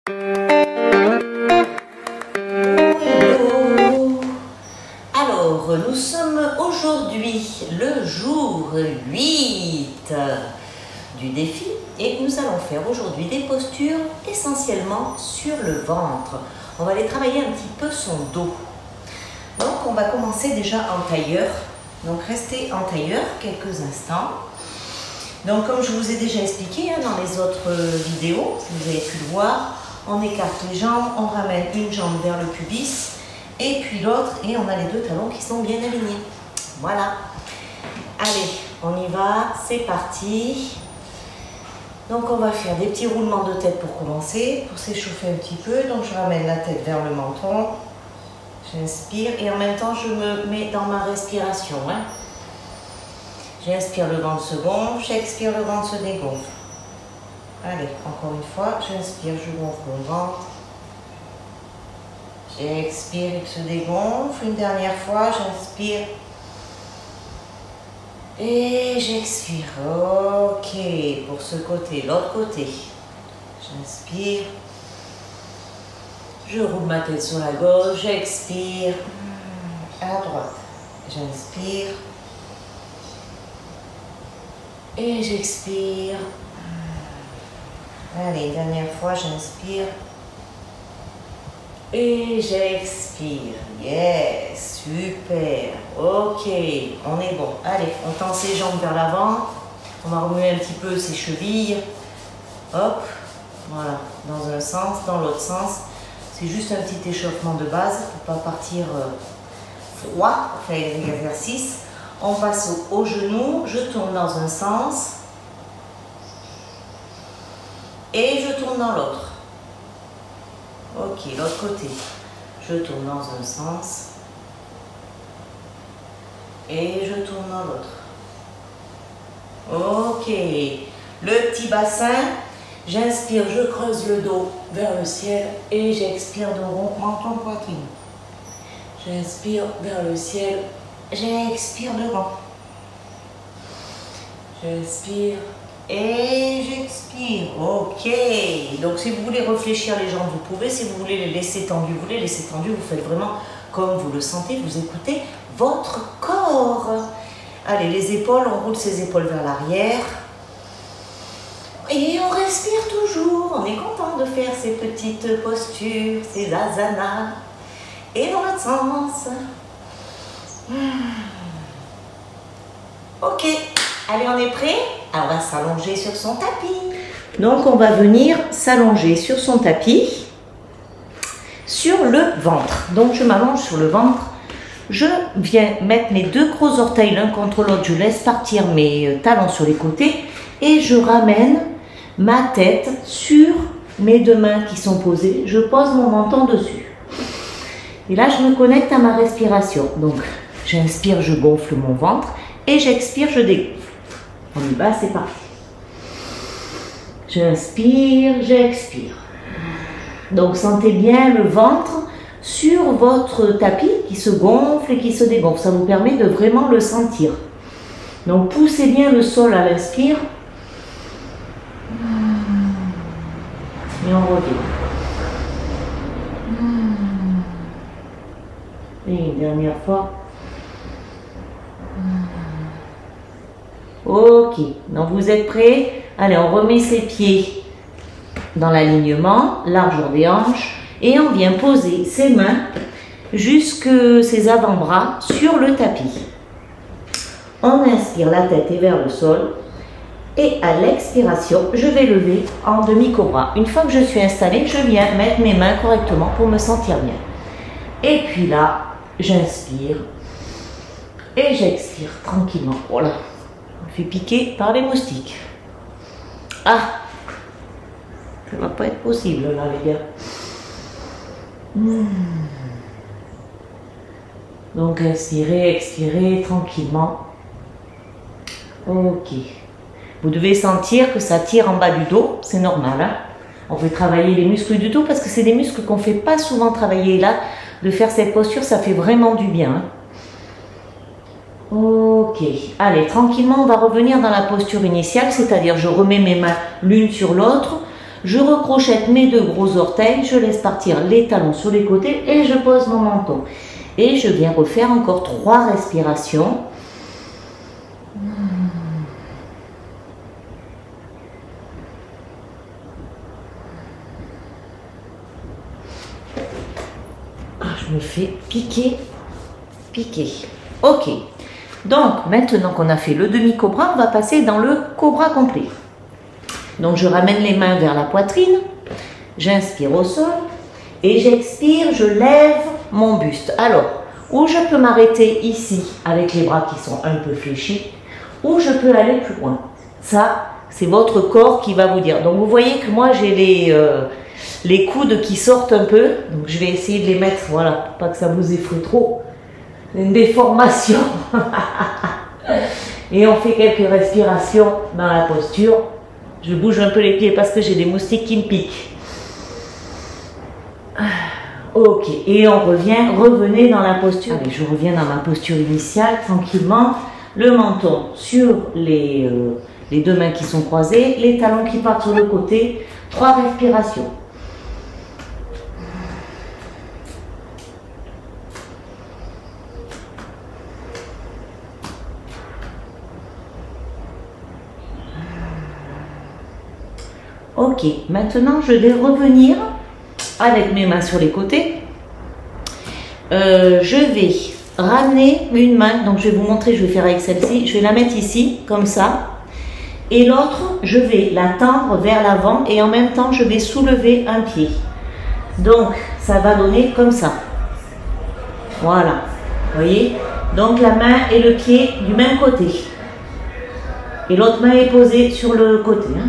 Hello. Alors, nous sommes aujourd'hui le jour 8 du défi et nous allons faire aujourd'hui des postures essentiellement sur le ventre. On va aller travailler un petit peu son dos. Donc, on va commencer déjà en tailleur. Donc, restez en tailleur quelques instants. Donc, comme je vous ai déjà expliqué dans les autres vidéos, vous avez pu le voir, on écarte les jambes, on ramène une jambe vers le pubis et puis l'autre et on a les deux talons qui sont bien alignés. Voilà. Allez, on y va, c'est parti. Donc, on va faire des petits roulements de tête pour commencer, pour s'échauffer un petit peu. Donc, je ramène la tête vers le menton. J'inspire et en même temps, je me mets dans ma respiration. J'inspire, le ventre se gonfle, j'expire, le ventre se dégonfle. Allez, encore une fois, j'inspire, je gonfle mon ventre. J'expire, il se dégonfle. Une dernière fois, j'inspire. Et j'expire. Ok, pour ce côté, l'autre côté. J'inspire. Je roule ma tête sur la gauche, j'expire. À droite, j'inspire. Et j'expire. Allez, dernière fois, j'inspire. Et j'expire. Yes, super. Ok, on est bon. Allez, on tend ses jambes vers l'avant. On va remuer un petit peu ses chevilles. Hop, voilà, dans un sens, dans l'autre sens. C'est juste un petit échauffement de base pour ne pas partir froid pour faire les exercices. On passe au genou, je tourne dans un sens et je tourne dans l'autre. Ok, l'autre côté. Je tourne dans un sens et je tourne dans l'autre. Ok, le petit bassin. J'inspire, je creuse le dos vers le ciel et j'expire de rond, menton, poitrine. J'inspire vers le ciel, j'expire devant. J'inspire et j'expire. Ok. Donc si vous voulez réfléchir les jambes, vous pouvez. Si vous voulez les laisser tendues, vous les laissez tendues. Vous faites vraiment comme vous le sentez. Vous écoutez votre corps. Allez, les épaules, on roule ses épaules vers l'arrière. Et on respire toujours, on est content de faire ces petites postures, ces asanas. Et dans l'autre sens. Ok, allez, on est prêt? On va s'allonger sur son tapis. Donc, on va venir s'allonger sur son tapis, sur le ventre. Donc, je m'allonge sur le ventre. Je viens mettre mes deux gros orteils l'un contre l'autre. Je laisse partir mes talons sur les côtés et je ramène ma tête sur mes deux mains qui sont posées. Je pose mon menton dessus. Et là, je me connecte à ma respiration. Donc, j'inspire, je gonfle mon ventre. Et j'expire, je dégonfle. On y va, c'est parti. J'inspire, j'expire. Donc, sentez bien le ventre sur votre tapis qui se gonfle et qui se dégonfle. Ça vous permet de vraiment le sentir. Donc, poussez bien le sol à l'inspire. Et on revient. Et une dernière fois. Ok, donc vous êtes prêts? Allez, on remet ses pieds dans l'alignement, largeur des hanches, et on vient poser ses mains jusque ses avant-bras sur le tapis. On inspire, la tête est vers le sol. Et à l'expiration, je vais lever en demi-cobra. Une fois que je suis installée, je viens mettre mes mains correctement pour me sentir bien. Et puis là, j'inspire et j'expire tranquillement. Voilà, je me fais piquer par les moustiques. Ah, ça ne va pas être possible là, les gars. Donc, inspirez, expirez tranquillement. Ok. Vous devez sentir que ça tire en bas du dos, c'est normal. On fait travailler les muscles du dos parce que c'est des muscles qu'on ne fait pas souvent travailler. Là, de faire cette posture, ça fait vraiment du bien. Ok, allez, tranquillement, on va revenir dans la posture initiale, c'est-à-dire je remets mes mains l'une sur l'autre, Je recrochette mes 2 gros orteils, je laisse partir les talons sur les côtés et je pose mon menton. Et je viens refaire encore 3 respirations. Je me fais piquer. Ok. Donc, maintenant qu'on a fait le demi-cobra, on va passer dans le cobra complet. Donc, je ramène les mains vers la poitrine. J'inspire au sol. Et j'expire, je lève mon buste. Alors, ou je peux m'arrêter ici avec les bras qui sont un peu fléchis, ou je peux aller plus loin. Ça, c'est votre corps qui va vous dire. Donc, vous voyez que moi, j'ai les coudes qui sortent un peu. Donc, je vais essayer de les mettre, voilà, pour pas que ça vous effraie trop. Une déformation. Et on fait quelques respirations dans la posture. Je bouge un peu les pieds parce que j'ai des moustiques qui me piquent. Ok, et on revient, revenez dans la posture. Allez, je reviens dans ma posture initiale, tranquillement. Le menton sur les 2 mains qui sont croisées, les talons qui partent sur le côté. 3 respirations. Ok, maintenant je vais revenir avec mes mains sur les côtés. Je vais ramener une main, donc je vais vous montrer, je vais faire avec celle-ci, je vais la mettre ici, comme ça. Et l'autre, je vais la tendre vers l'avant et en même temps, je vais soulever un pied. Donc, ça va donner comme ça. Voilà, vous voyez? Donc, la main et le pied du même côté. Et l'autre main est posée sur le côté. Hein.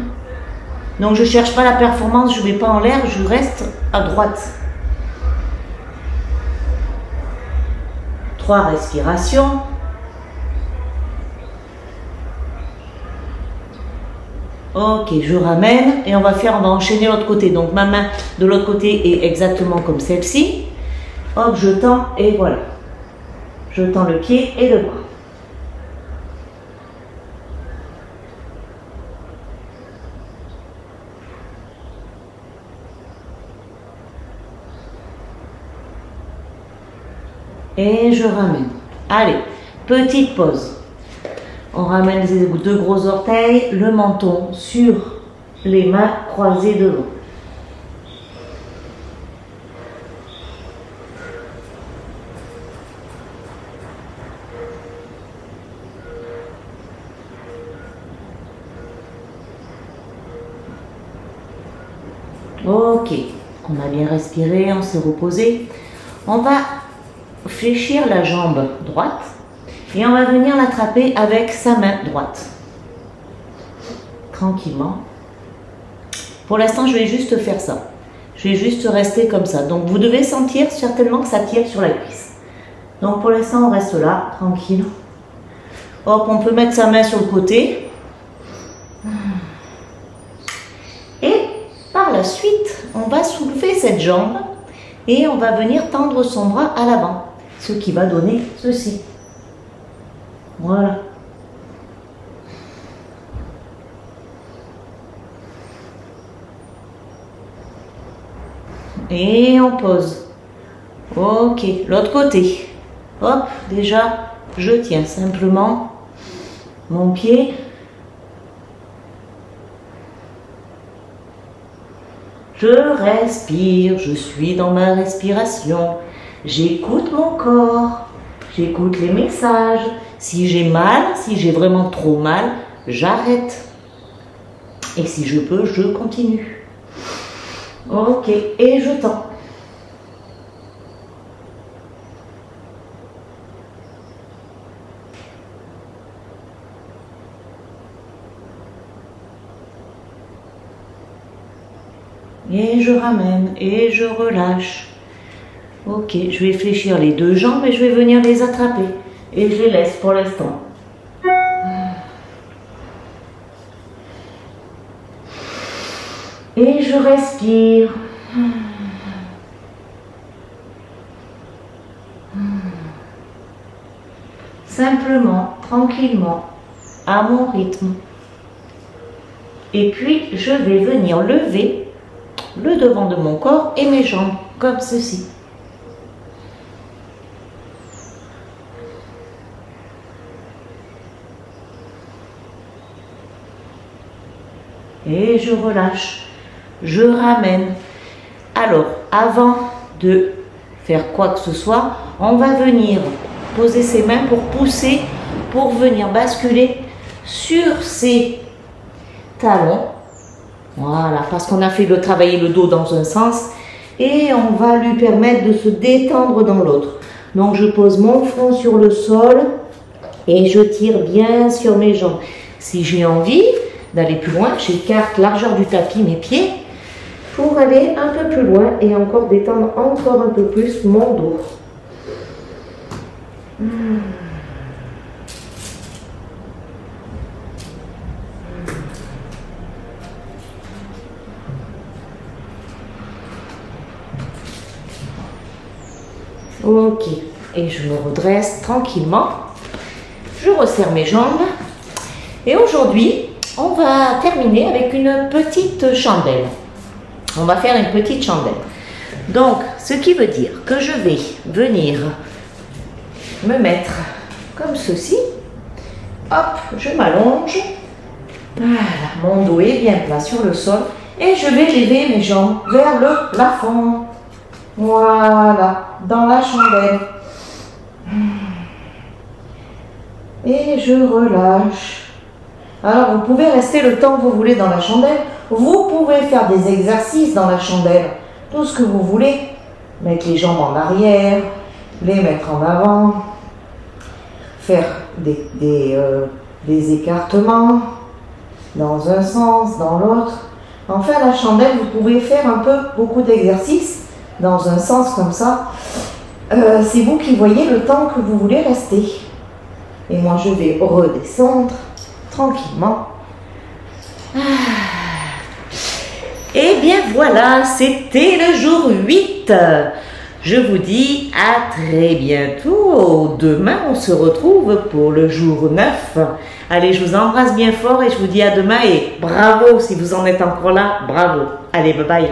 Donc, je ne cherche pas la performance, je ne vais pas en l'air, je reste à droite. 3 respirations. Ok, je ramène et on va enchaîner l'autre côté. Donc, ma main de l'autre côté est exactement comme celle-ci. Hop, je tends et voilà. Je tends le pied et le bras. Et je ramène. Allez, petite pause. On ramène les 2 gros orteils, le menton sur les mains croisées devant. Ok, on a bien respiré, on s'est reposé. On va fléchir la jambe droite et on va venir l'attraper avec sa main droite. Tranquillement. Pour l'instant, je vais juste faire ça. Je vais juste rester comme ça. Donc, vous devez sentir certainement que ça tire sur la cuisse. Donc, pour l'instant, on reste là, tranquille. Hop, on peut mettre sa main sur le côté. Et par la suite, on va soulever cette jambe et on va venir tendre son bras à l'avant. Ce qui va donner ceci. Voilà. Et on pose. Ok, l'autre côté. Hop, déjà, je tiens simplement mon pied. Je respire, je suis dans ma respiration. J'écoute mon corps, j'écoute les messages. Si j'ai mal, si j'ai vraiment trop mal, j'arrête. Et si je peux, je continue. Ok, et je tends. Et je ramène, et je relâche. Ok, je vais fléchir les 2 jambes et je vais venir les attraper. Et je les laisse pour l'instant. Et je respire. Simplement, tranquillement, à mon rythme. Et puis, je vais venir lever le devant de mon corps et mes jambes, comme ceci. Et je relâche, je ramène. Alors, avant de faire quoi que ce soit, on va venir poser ses mains pour pousser, pour venir basculer sur ses talons. Voilà, parce qu'on a fait travailler le dos dans un sens et on va lui permettre de se détendre dans l'autre. Donc, je pose mon front sur le sol et je tire bien sur mes jambes. Si j'ai envie d'aller plus loin, j'écarte largeur du tapis mes pieds pour aller un peu plus loin et encore détendre encore un peu plus mon dos. Ok, et je me redresse tranquillement. Je resserre mes jambes. Et aujourd'hui, on va terminer avec une petite chandelle. On va faire une petite chandelle. Donc, ce qui veut dire que je vais venir me mettre comme ceci. Hop, je m'allonge. Voilà, mon dos est bien plat sur le sol. Et je vais lever mes jambes vers le plafond. Voilà, dans la chandelle. Et je relâche. Alors, vous pouvez rester le temps que vous voulez dans la chandelle. Vous pouvez faire des exercices dans la chandelle. Tout ce que vous voulez. Mettre les jambes en arrière, les mettre en avant. Faire des écartements dans un sens, dans l'autre. Enfin, la chandelle, vous pouvez faire beaucoup d'exercices dans un sens comme ça. C'est vous qui voyez le temps que vous voulez rester. Et moi, je vais redescendre tranquillement. Et bien voilà, c'était le jour 8. Je vous dis à très bientôt. Demain, on se retrouve pour le jour 9. Allez, je vous embrasse bien fort et je vous dis à demain et bravo si vous en êtes encore là. Bravo. Allez, bye bye.